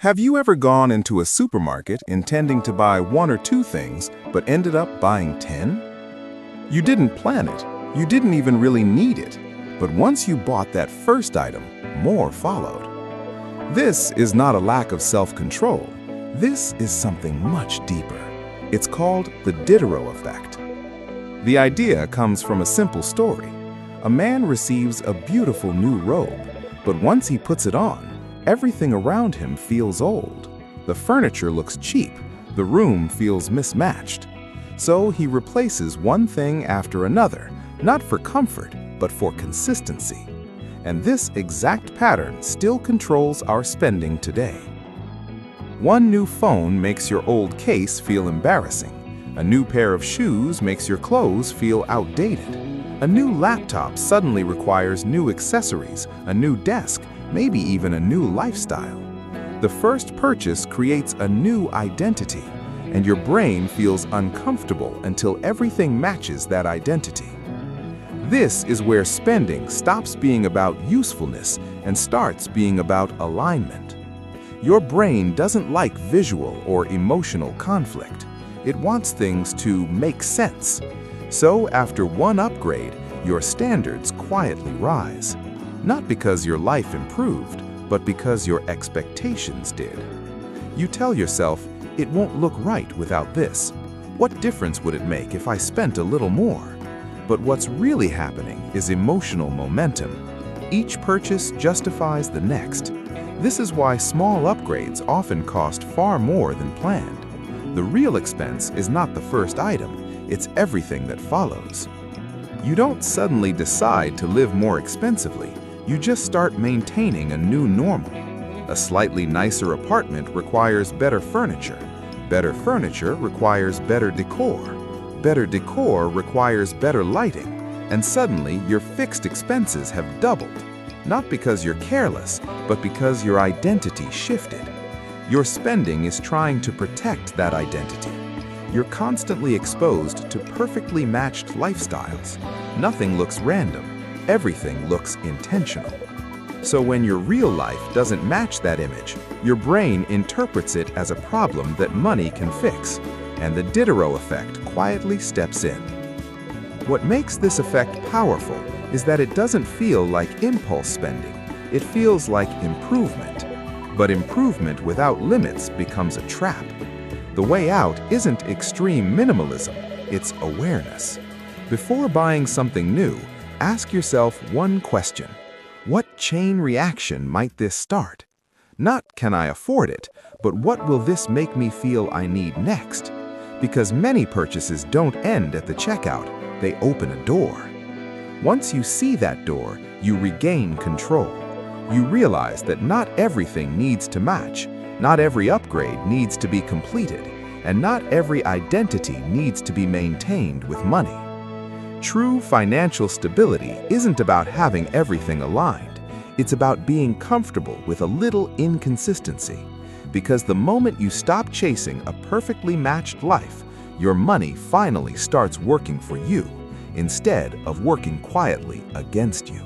Have you ever gone into a supermarket intending to buy one or two things, but ended up buying 10? You didn't plan it. You didn't even really need it. But once you bought that first item, more followed. This is not a lack of self-control. This is something much deeper. It's called the Diderot Effect. The idea comes from a simple story. A man receives a beautiful new robe, but once he puts it on, everything around him feels old. The furniture looks cheap. The room feels mismatched. So he replaces one thing after another, not for comfort, but for consistency. And this exact pattern still controls our spending today. One new phone makes your old case feel embarrassing. A new pair of shoes makes your clothes feel outdated. A new laptop suddenly requires new accessories, a new desk, maybe even a new lifestyle. The first purchase creates a new identity, and your brain feels uncomfortable until everything matches that identity. This is where spending stops being about usefulness and starts being about alignment. Your brain doesn't like visual or emotional conflict. It wants things to make sense. So after one upgrade, your standards quietly rise. Not because your life improved, but because your expectations did. You tell yourself, it won't look right without this. What difference would it make if I spent a little more? But what's really happening is emotional momentum. Each purchase justifies the next. This is why small upgrades often cost far more than planned. The real expense is not the first item, it's everything that follows. You don't suddenly decide to live more expensively. You just start maintaining a new normal. A slightly nicer apartment requires better furniture. Better furniture requires better decor. Better decor requires better lighting. And suddenly, your fixed expenses have doubled. Not because you're careless, but because your identity shifted. Your spending is trying to protect that identity. You're constantly exposed to perfectly matched lifestyles. Nothing looks random. Everything looks intentional. So when your real life doesn't match that image, your brain interprets it as a problem that money can fix, and the Diderot effect quietly steps in. What makes this effect powerful is that it doesn't feel like impulse spending. It feels like improvement. But improvement without limits becomes a trap. The way out isn't extreme minimalism, it's awareness. Before buying something new, ask yourself one question. What chain reaction might this start? Not can I afford it, but what will this make me feel I need next? Because many purchases don't end at the checkout, they open a door. Once you see that door, you regain control. You realize that not everything needs to match, not every upgrade needs to be completed, and not every identity needs to be maintained with money. True financial stability isn't about having everything aligned. It's about being comfortable with a little inconsistency. Because the moment you stop chasing a perfectly matched life, your money finally starts working for you, instead of working quietly against you.